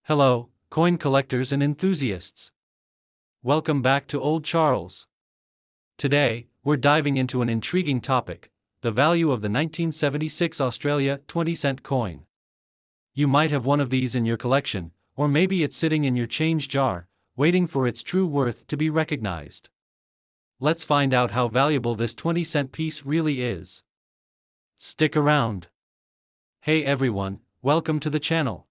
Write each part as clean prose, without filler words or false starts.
Hello, coin collectors and enthusiasts. Welcome back to Old Charles. Today, we're diving into an intriguing topic, the value of the 1976 Australia 20-cent coin. You might have one of these in your collection, or maybe it's sitting in your change jar, waiting for its true worth to be recognized. Let's find out how valuable this 20-cent piece really is. Stick around. Hey everyone, welcome to the channel.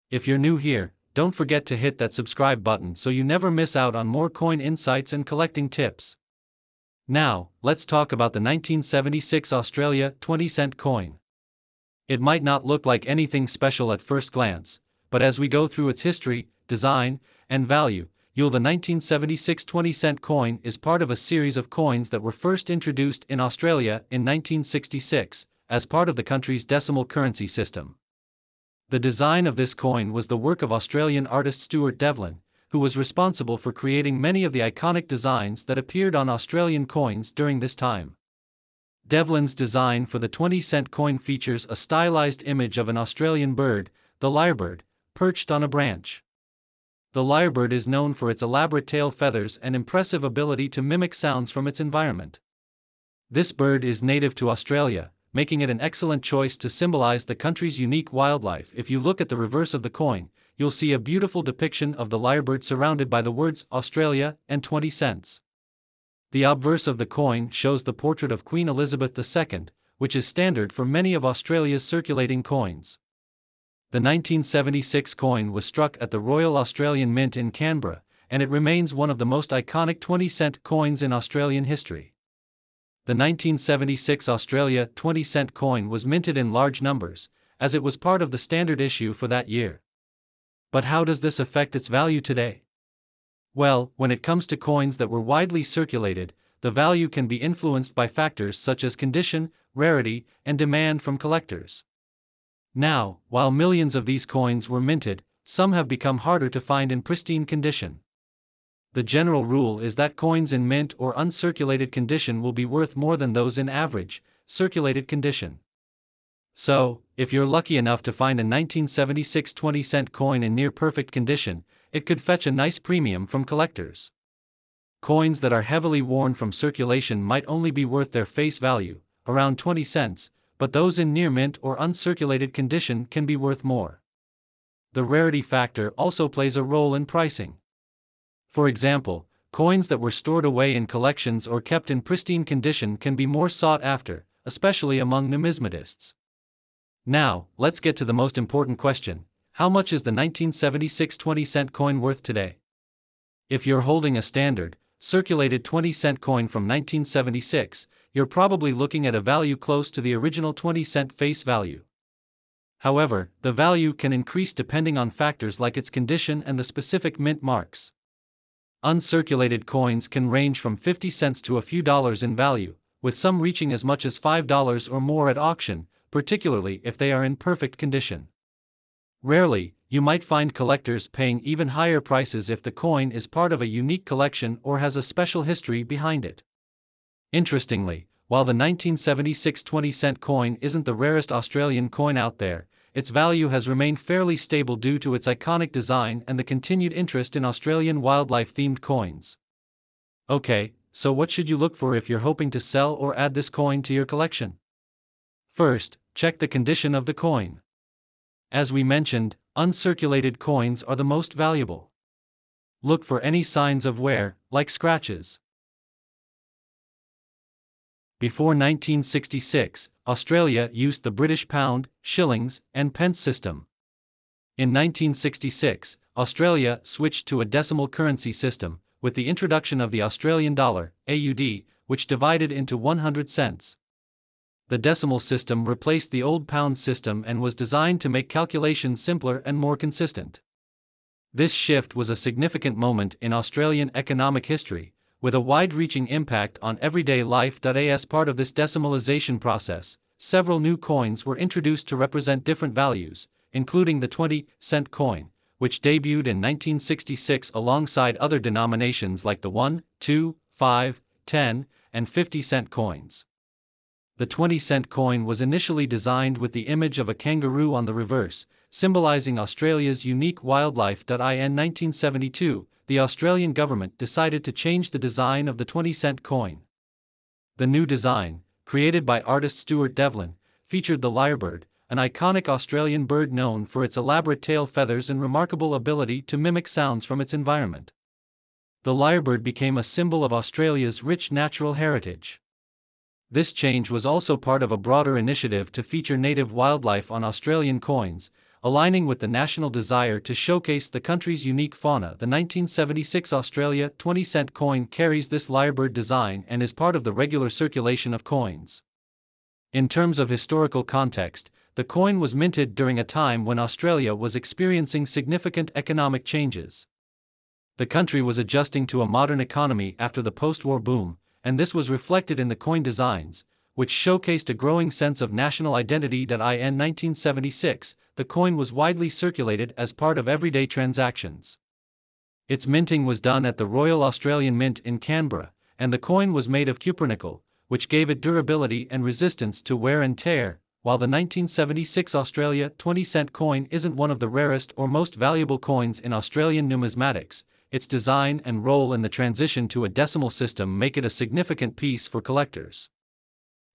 If you're new here, don't forget to hit that subscribe button so you never miss out on more coin insights and collecting tips. Now, let's talk about the 1976 Australia 20-cent coin. It might not look like anything special at first glance, but as we go through its history, design, and value, the 1976 20-cent coin is part of a series of coins that were first introduced in Australia in 1966, as part of the country's decimal currency system. The design of this coin was the work of Australian artist Stuart Devlin, who was responsible for creating many of the iconic designs that appeared on Australian coins during this time. Devlin's design for the 20-cent coin features a stylized image of an Australian bird, the lyrebird, perched on a branch. The lyrebird is known for its elaborate tail feathers and impressive ability to mimic sounds from its environment. This bird is native to Australia, making it an excellent choice to symbolize the country's unique wildlife. If you look at the reverse of the coin, you'll see a beautiful depiction of the lyrebird surrounded by the words Australia and 20 cents. The obverse of the coin shows the portrait of Queen Elizabeth II, which is standard for many of Australia's circulating coins. The 1976 coin was struck at the Royal Australian Mint in Canberra, and it remains one of the most iconic 20-cent coins in Australian history. The 1976 Australia 20-cent coin was minted in large numbers, as it was part of the standard issue for that year. But how does this affect its value today? Well, when it comes to coins that were widely circulated, the value can be influenced by factors such as condition, rarity, and demand from collectors. Now, while millions of these coins were minted, some have become harder to find in pristine condition. The general rule is that coins in mint or uncirculated condition will be worth more than those in average, circulated condition. So, if you're lucky enough to find a 1976 20-cent coin in near-perfect condition, it could fetch a nice premium from collectors. Coins that are heavily worn from circulation might only be worth their face value, around 20 cents, but those in near mint or uncirculated condition can be worth more. The rarity factor also plays a role in pricing. For example, coins that were stored away in collections or kept in pristine condition can be more sought after, especially among numismatists. Now, let's get to the most important question: how much is the 1976 20-cent coin worth today? If you're holding a standard, circulated 20-cent coin from 1976, you're probably looking at a value close to the original 20-cent face value. However, the value can increase depending on factors like its condition and the specific mint marks. Uncirculated coins can range from 50 cents to a few dollars in value, with some reaching as much as $5 or more at auction, particularly if they are in perfect condition. Rarely, you might find collectors paying even higher prices if the coin is part of a unique collection or has a special history behind it. Interestingly, while the 1976 20-cent coin isn't the rarest Australian coin out there, its value has remained fairly stable due to its iconic design and the continued interest in Australian wildlife-themed coins. Okay, so what should you look for if you're hoping to sell or add this coin to your collection? First, check the condition of the coin. As we mentioned, uncirculated coins are the most valuable. Look for any signs of wear, like scratches. Before 1966, Australia used the British pound, shillings, and pence system. In 1966, Australia switched to a decimal currency system, with the introduction of the Australian dollar, AUD, which divided into 100 cents. The decimal system replaced the old pound system and was designed to make calculations simpler and more consistent. This shift was a significant moment in Australian economic history, with a wide-reaching impact on everyday life. As part of this decimalization process, several new coins were introduced to represent different values, including the 20-cent coin, which debuted in 1966 alongside other denominations like the 1, 2, 5, 10, and 50-cent coins. The 20-cent coin was initially designed with the image of a kangaroo on the reverse, symbolizing Australia's unique wildlife. In 1972, the Australian government decided to change the design of the 20-cent coin. The new design, created by artist Stuart Devlin, featured the lyrebird, an iconic Australian bird known for its elaborate tail feathers and remarkable ability to mimic sounds from its environment. The lyrebird became a symbol of Australia's rich natural heritage. This change was also part of a broader initiative to feature native wildlife on Australian coins, aligning with the national desire to showcase the country's unique fauna. The 1976 Australia 20-cent coin carries this lyrebird design and is part of the regular circulation of coins. In terms of historical context, the coin was minted during a time when Australia was experiencing significant economic changes. The country was adjusting to a modern economy after the post-war boom, and this was reflected in the coin designs, which showcased a growing sense of national identity. In 1976, the coin was widely circulated as part of everyday transactions. Its minting was done at the Royal Australian Mint in Canberra, and the coin was made of cupronickel, which gave it durability and resistance to wear and tear. While the 1976 Australia 20-cent coin isn't one of the rarest or most valuable coins in Australian numismatics, its design and role in the transition to a decimal system make it a significant piece for collectors.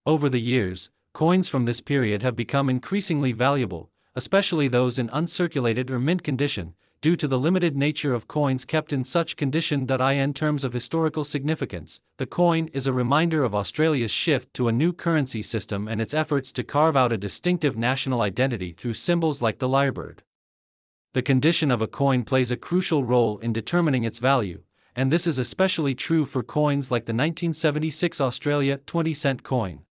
Over the years, coins from this period have become increasingly valuable, especially those in uncirculated or mint condition, due to the limited nature of coins kept in such condition. In terms of historical significance, the coin is a reminder of Australia's shift to a new currency system and its efforts to carve out a distinctive national identity through symbols like the lyrebird. The condition of a coin plays a crucial role in determining its value, and this is especially true for coins like the 1976 Australia 20-cent coin.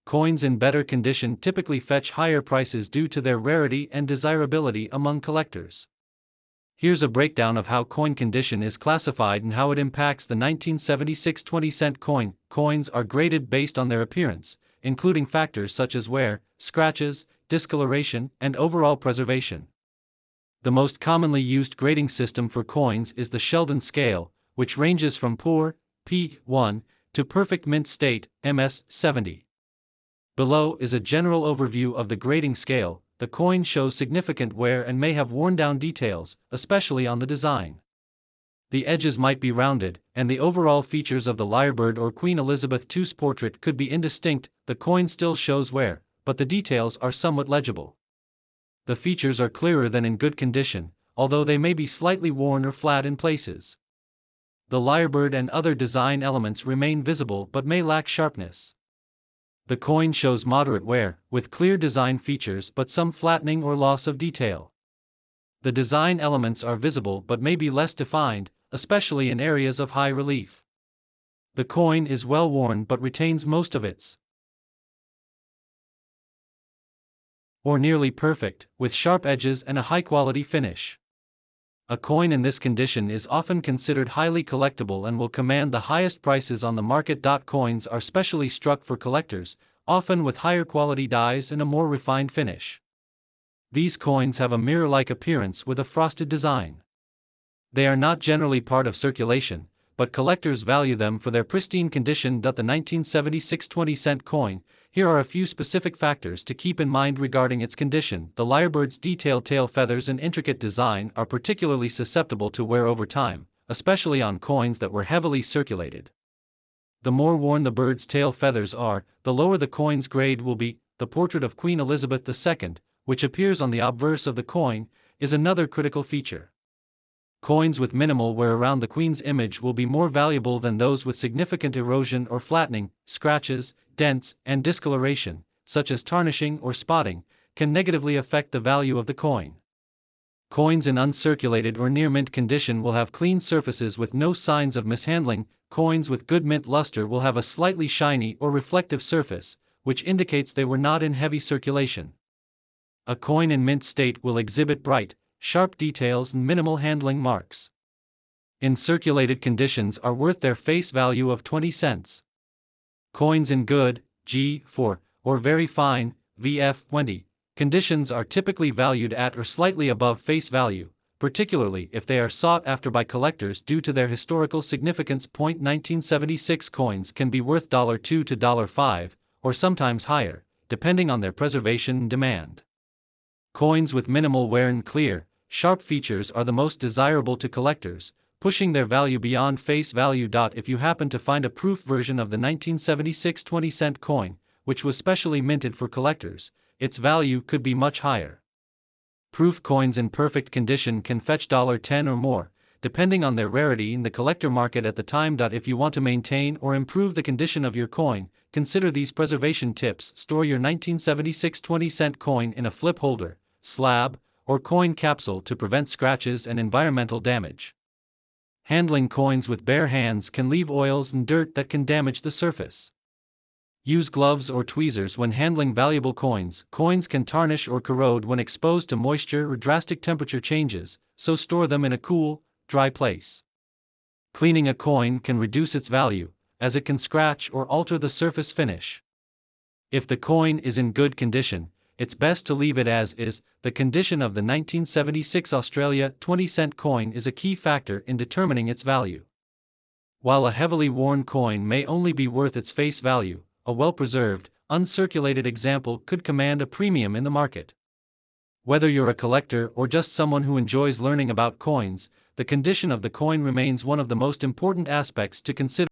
Coins in better condition typically fetch higher prices due to their rarity and desirability among collectors. Here's a breakdown of how coin condition is classified and how it impacts the 1976 20-cent coin. Coins are graded based on their appearance, including factors such as wear, scratches, discoloration, and overall preservation. The most commonly used grading system for coins is the Sheldon scale, which ranges from poor, P1, to perfect mint state, MS70. Below is a general overview of the grading scale. The coin shows significant wear and may have worn-down details, especially on the design. The edges might be rounded, and the overall features of the lyrebird or Queen Elizabeth II's portrait could be indistinct. The coin still shows wear, but the details are somewhat legible. The features are clearer than in good condition, although they may be slightly worn or flat in places. The lyrebird and other design elements remain visible but may lack sharpness. The coin shows moderate wear, with clear design features but some flattening or loss of detail. The design elements are visible but may be less defined, especially in areas of high relief. The coin is well worn but retains most of its or nearly perfect, with sharp edges and a high-quality finish. A coin in this condition is often considered highly collectible and will command the highest prices on the market. Coins are specially struck for collectors, often with higher quality dies and a more refined finish. These coins have a mirror-like appearance with a frosted design. They are not generally part of circulation, but collectors value them for their pristine condition. The 1976 20-cent coin. Here are a few specific factors to keep in mind regarding its condition. The lyrebird's detailed tail feathers and intricate design are particularly susceptible to wear over time, especially on coins that were heavily circulated. The more worn the bird's tail feathers are, the lower the coin's grade will be. The portrait of Queen Elizabeth II, which appears on the obverse of the coin, is another critical feature. Coins with minimal wear around the Queen's image will be more valuable than those with significant erosion or flattening. Scratches, dents, and discoloration, such as tarnishing or spotting, can negatively affect the value of the coin. Coins in uncirculated or near mint condition will have clean surfaces with no signs of mishandling. Coins with good mint luster will have a slightly shiny or reflective surface, which indicates they were not in heavy circulation. A coin in mint state will exhibit bright, sharp details and minimal handling marks. In circulated conditions are worth their face value of 20 cents. Coins in good, G4, or very fine, VF20, conditions are typically valued at or slightly above face value, particularly if they are sought after by collectors due to their historical significance. 1976 coins can be worth $2 to $5, or sometimes higher, depending on their preservation and demand. Coins with minimal wear and clear, sharp features are the most desirable to collectors, pushing their value beyond face value. If you happen to find a proof version of the 1976 20-cent coin, which was specially minted for collectors, its value could be much higher. Proof coins in perfect condition can fetch $10 or more, depending on their rarity in the collector market at the time. If you want to maintain or improve the condition of your coin, consider these preservation tips. Store your 1976 20-cent coin in a flip holder, slab, or coin capsule to prevent scratches and environmental damage. Handling coins with bare hands can leave oils and dirt that can damage the surface. Use gloves or tweezers when handling valuable coins. Coins can tarnish or corrode when exposed to moisture or drastic temperature changes, so store them in a cool, dry place. Cleaning a coin can reduce its value, as it can scratch or alter the surface finish. If the coin is in good condition, it's best to leave it as is. The condition of the 1976 Australia 20-cent coin is a key factor in determining its value. While a heavily worn coin may only be worth its face value, a well-preserved, uncirculated example could command a premium in the market. Whether you're a collector or just someone who enjoys learning about coins, the condition of the coin remains one of the most important aspects to consider.